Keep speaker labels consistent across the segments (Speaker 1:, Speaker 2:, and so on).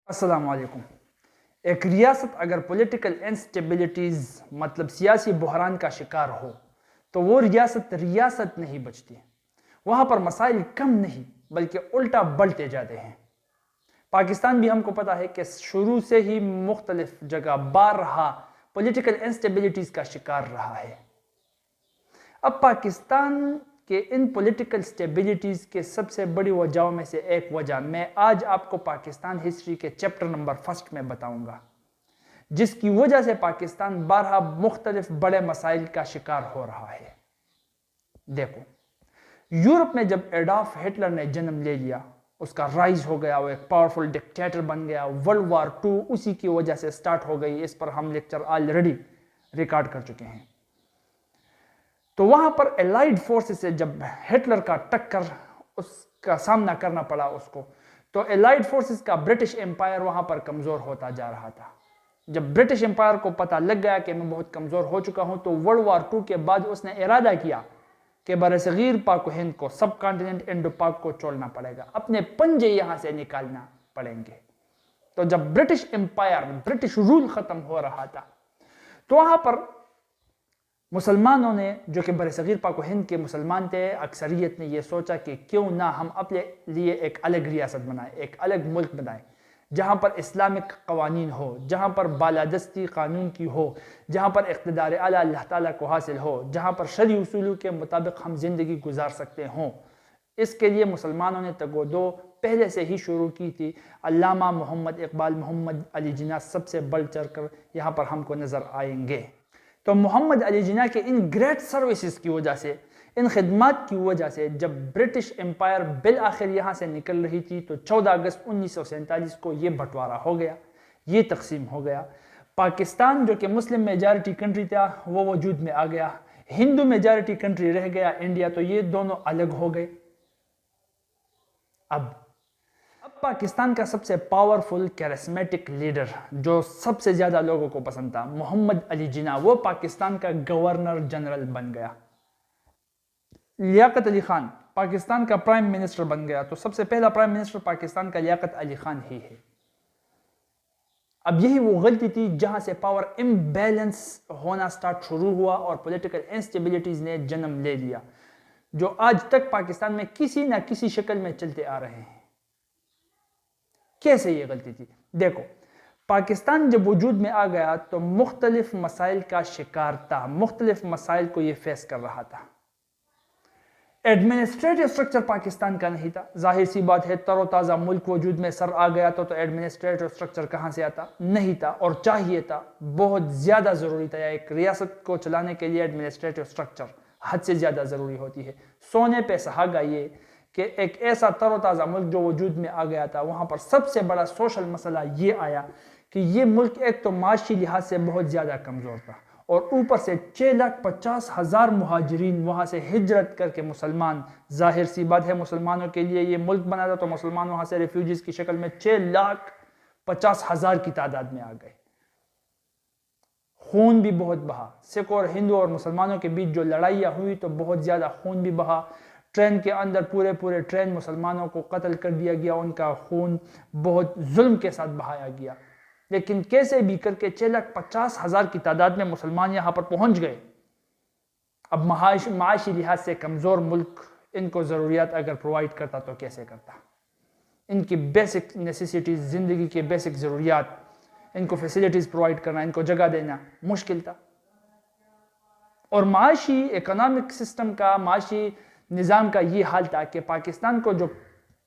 Speaker 1: السلام علیکم۔ ایک ریاست اگر پولیٹیکل انسٹیبلٹیز مطلب سیاسی بحران کا شکار ہو تو وہ ریاست نہیں بچتی۔ وہاں پر مسائل کم نہیں بلکہ الٹا بڑھتے جاتے ہیں۔ پاکستان بھی ہم کو پتا ہے کہ شروع سے ہی مختلف جگہ بارہا پولیٹیکل انسٹیبلٹیز کا شکار رہا ہے۔ اب پاکستان کہ ان پولیٹیکل سٹیبلٹیز کے سب سے بڑی وجہوں میں سے ایک وجہ میں آج آپ کو پاکستان ہسٹری کے چیپٹر نمبر 1 میں بتاؤں گا، جس کی وجہ سے پاکستان بارہا مختلف بڑے مسائل کا شکار ہو رہا ہے۔ دیکھو، یورپ میں جب ایڈولف ہٹلر نے جنم لے لیا، اس کا رائز ہو گیا، وہ ایک پاورفل ڈکٹیٹر بن گیا، ورلڈ وار 2 اسی کی وجہ سے سٹارٹ ہو گئی۔ اس پر ہم لیکچر آلریڈی ریکارڈ کر چکے ہیں۔ تو وہاں پر الائیڈ فورسز سے جب ہٹلر کا ٹکر اس کا سامنا کرنا پڑا اس کو، تو الائیڈ فورسز کا برٹش امپائر وہاں پر کمزور ہوتا جا رہا تھا۔ جب برٹش امپائر کو پتہ لگ گیا کہ میں بہت کمزور ہو چکا ہوں، تو ورلڈ وار 2 کے بعد اس نے ارادہ کیا کہ برصغیر پاک و ہند کو، سب کانٹیننٹ انڈو پاک کو چھوڑنا پڑے گا، اپنے پنجے یہاں سے نکالنا پڑیں گے۔ تو جب برٹش امپائر، برٹش رول ختم ہو رہا تھا، تو وہاں پر مسلمانوں نے، جو کہ برصغیر پاک و ہند کے مسلمان تھے، اکثریت نے یہ سوچا کہ کیوں نہ ہم اپنے لیے ایک الگ ریاست بنائیں، ایک الگ ملک بنائیں، جہاں پر اسلامک قوانین ہو، جہاں پر بالادستی قانون کی ہو، جہاں پر اقتدار اعلیٰ اللہ تعالیٰ کو حاصل ہو، جہاں پر شرعی اصولوں کے مطابق ہم زندگی گزار سکتے ہوں۔ اس کے لیے مسلمانوں نے تگودو پہلے سے ہی شروع کی تھی۔ علامہ محمد اقبال، محمد علی جناح سب سے بڑھ چڑھ کر یہاں پر ہم کو نظر آئیں گے۔ تو محمد علی جناح کے ان گریٹ سروسز کی وجہ سے، ان خدمات کی وجہ سے، جب برٹش امپائر بالآخر یہاں سے نکل رہی تھی، تو 14 اگست 1947 کو یہ بٹوارہ ہو گیا، یہ تقسیم ہو گیا۔ پاکستان جو کہ مسلم میجارٹی کنٹری تھا، وہ وجود میں آ گیا۔ ہندو میجارٹی کنٹری رہ گیا انڈیا، تو یہ دونوں الگ ہو گئے۔ اب پاکستان کا سب سے پاورفل کیرسمیٹک لیڈر جو سب سے زیادہ لوگوں کو پسند تھا، محمد علی جناح، وہ پاکستان کا گورنر جنرل بن گیا۔ لیاقت علی خان پاکستان کا پرائم منسٹر بن گیا۔ تو سب سے پہلا پرائم منسٹر پاکستان کا لیاقت علی خان ہی ہے۔ اب یہی وہ غلطی تھی جہاں سے پاور امبیلنس ہونا شروع ہوا اور پولیٹیکل انسٹیبلٹیز نے جنم لے لیا، جو آج تک پاکستان میں کسی نہ کسی شکل میں چلتے آ رہے ہیں۔ کیسے یہ غلطی تھی؟ دیکھو، پاکستان جب وجود میں آ گیا تو مختلف مسائل کا شکار تھا، مختلف مسائل کو یہ فیس کر رہا تھا۔ ایڈمنسٹریٹو سٹرکچر پاکستان کا نہیں تھا۔ ظاہر سی بات ہے، تر و تازہ ملک وجود میں سر آ گیا تو ایڈمنسٹریٹو سٹرکچر کہاں سے آتا؟ نہیں تھا، اور چاہیے تھا، بہت زیادہ ضروری تھا۔ ایک ریاست کو چلانے کے لیے ایڈمنسٹریٹو سٹرکچر حد سے زیادہ ضروری ہوتی ہے۔ سونے پہ سہاگا یہ کہ ایک ایسا تر و تازہ ملک جو وجود میں آ گیا تھا، وہاں پر سب سے بڑا سوشل مسئلہ یہ آیا کہ یہ ملک ایک تو معاشی لحاظ سے بہت زیادہ کمزور تھا، اور اوپر سے 6,50,000 مہاجرین وہاں سے ہجرت کر کے مسلمان، ظاہر سی بات ہے مسلمانوں کے لیے یہ ملک بنا تھا، تو مسلمان وہاں سے ریفیوجیز کی شکل میں 6,50,000 کی تعداد میں آ گئے۔ خون بھی بہت بہا، سکھ اور ہندو اور مسلمانوں کے بیچ جو لڑائیاں ہوئی تو بہت زیادہ خون بھی بہا۔ ٹرین کے اندر پورے ٹرین مسلمانوں کو قتل کر دیا گیا، ان کا خون بہت ظلم کے ساتھ بہایا گیا۔ لیکن کیسے بھی کر کے 6,50,000 کی تعداد میں مسلمان یہاں پر پہنچ گئے۔ اب معاشی لحاظ سے کمزور ملک ان کو ضروریات اگر پرووائڈ کرتا تو کیسے کرتا؟ ان کی بیسک نیسیسٹیز، زندگی کے بیسک ضروریات، ان کو فیسیلیٹیز پرووائڈ کرنا، ان کو جگہ دینا مشکل تھا۔ اور معاشی اکنامک سسٹم کا، معاشی نظام کا یہ حال تھا کہ پاکستان کو جو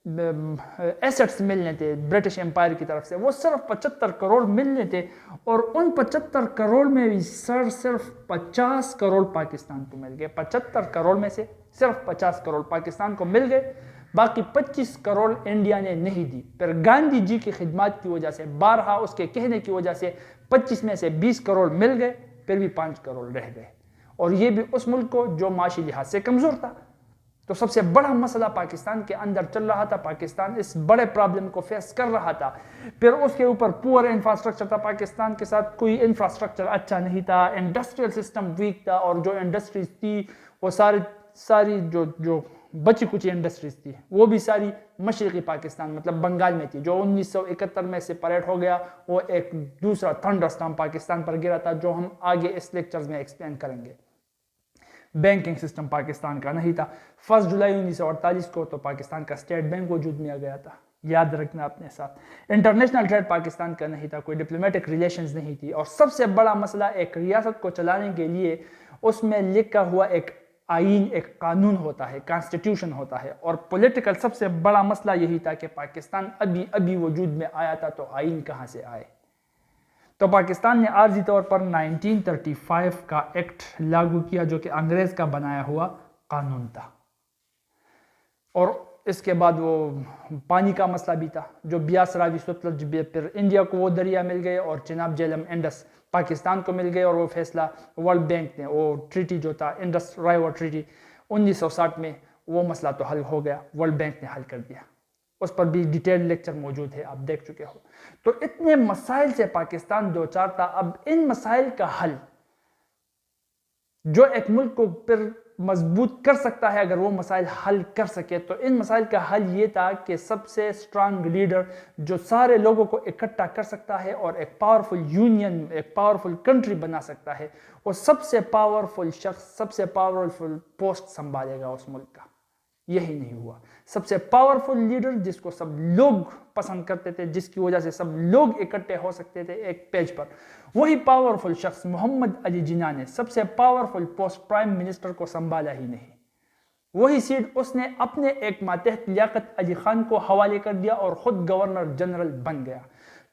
Speaker 1: ایسٹس ملنے تھے برٹش امپائر کی طرف سے، وہ صرف 75 کروڑ ملنے تھے، اور ان 75 کروڑ میں بھی صرف 50 کروڑ پاکستان کو مل گئے۔ 75 کروڑ میں سے صرف 50 کروڑ پاکستان کو مل گئے، باقی 25 کروڑ انڈیا نے نہیں دی۔ پھر گاندھی جی کی خدمات کی وجہ سے، بارہا اس کے کہنے کی وجہ سے 25 میں سے 20 کروڑ مل گئے، پھر بھی 5 کروڑ رہ گئے، اور یہ بھی اس ملک کو جو معاشی لحاظ سے کمزور تھا۔ تو سب سے بڑا مسئلہ پاکستان کے اندر چل رہا تھا، پاکستان اس بڑے پرابلم کو فیس کر رہا تھا۔ پھر اس کے اوپر پور انفراسٹرکچر تھا، پاکستان کے ساتھ کوئی انفراسٹرکچر اچھا نہیں تھا، انڈسٹریل سسٹم ویک تھا، اور جو انڈسٹریز تھی وہ ساری جو بچی کچھ انڈسٹریز تھی وہ بھی ساری مشرقی پاکستان مطلب بنگال میں تھی. جو 1971 میں سپریٹ ہو گیا وہ ایک دوسرا تھنڈر اسٹارم پاکستان پر گرا تھا جو ہم آگے اس لیکچرز میں ایکسپلین کریں گے. بینکنگ سسٹم پاکستان کا نہیں تھا. 1 جولائی 1948 کو تو پاکستان کا اسٹیٹ بینک وجود میں آ گیا تھا, یاد رکھنا اپنے ساتھ. انٹرنیشنل ٹریڈ پاکستان کا نہیں تھا, کوئی ڈپلومیٹک ریلیشنز نہیں تھی. اور سب سے بڑا مسئلہ ایک ریاست کو چلانے کے لیے اس میں لکھا ہوا ایک آئین, ایک قانون ہوتا ہے, کانسٹیٹیوشن ہوتا ہے. اور پولیٹیکل سب سے بڑا مسئلہ یہی تھا کہ پاکستان ابھی وجود میں آیا تھا تو آئین کہاں سے آئے. تو پاکستان نے عارضی طور پر 1935 کا ایکٹ لاگو کیا جو کہ انگریز کا بنایا ہوا قانون تھا. اور اس کے بعد وہ پانی کا مسئلہ بھی تھا جو بیاس راوی ستلج, پھر انڈیا کو وہ دریا مل گئے اور چناب جہلم انڈس پاکستان کو مل گئے. اور وہ فیصلہ ورلڈ بینک نے, وہ ٹریٹی جو تھا انڈس رائیور ٹریٹی 1960 میں, وہ مسئلہ تو حل ہو گیا, ورلڈ بینک نے حل کر دیا. اس پر بھی ڈیٹیل لیکچر موجود ہے, آپ دیکھ چکے ہو. تو اتنے مسائل سے پاکستان دو چار تھا. اب ان مسائل کا حل جو ایک ملک کو پھر مضبوط کر سکتا ہے اگر وہ مسائل حل کر سکے, تو ان مسائل کا حل یہ تھا کہ سب سے اسٹرانگ لیڈر جو سارے لوگوں کو اکٹھا کر سکتا ہے اور ایک پاورفل یونین, ایک پاورفل کنٹری بنا سکتا ہے, وہ سب سے پاورفل شخص, سب سے پاورفل پوسٹ سنبھالے گا اس ملک کا. یہی نہیں ہوا. سب سے پاورفل لیڈر جس کو سب لوگ پسند کرتے تھے, جس کی وجہ سے سب لوگ اکٹھے ہو سکتے تھے ایک پیج پر, وہی پاورفل شخص محمد علی جناح نے سب سے پاورفل پوسٹ پرائم منسٹر کو سنبھالا ہی نہیں. وہی سیٹ اس نے اپنے ایک ماتحت لیاقت علی خان کو حوالے کر دیا اور خود گورنر جنرل بن گیا.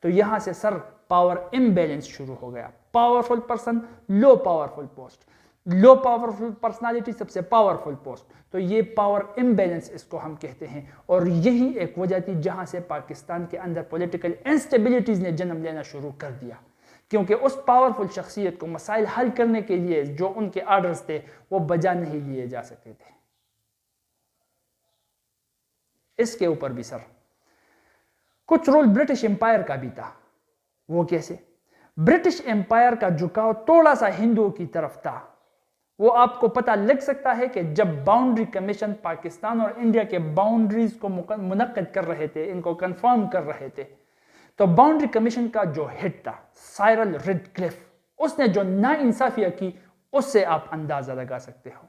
Speaker 1: تو یہاں سے سر پاور امبیلنس شروع ہو گیا. پاورفل پرسن, لو پاورفل پوسٹ, لو پاورفل پرسنالٹی, سب سے پاورفل پوسٹ. تو یہ پاور امبیلنس اس کو ہم کہتے ہیں. اور یہی ایک وجہ تھی جہاں سے پاکستان کے اندر پولیٹیکل انسٹیبلٹیز نے جنم لینا شروع کر دیا, کیونکہ اس پاورفل شخصیت کو مسائل حل کرنے کے لیے جو ان کے آرڈرز تھے وہ بجا نہیں لیے جا سکتے تھے. اس کے اوپر بھی سر کچھ رول برٹش امپائر کا بھی تھا. وہ کیسے؟ برٹش امپائر کا جھکاؤ تھوڑا سا ہندوؤں کی طرف تھا. وہ آپ کو پتہ لگ سکتا ہے کہ جب باؤنڈری کمیشن پاکستان اور انڈیا کے باؤنڈریز کو منعقد کر رہے تھے, ان کو کنفرم کر رہے تھے, تو باؤنڈری کمیشن کا جو ہیڈ تھا سائرل ریڈ کلف, اس نے جو ناانصافیاں کی اس سے آپ اندازہ لگا سکتے ہو.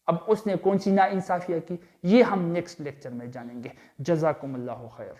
Speaker 1: اب اس نے کون سی ناانصافیاں کی یہ ہم نیکسٹ لیکچر میں جانیں گے. جزاکم اللہ خیر.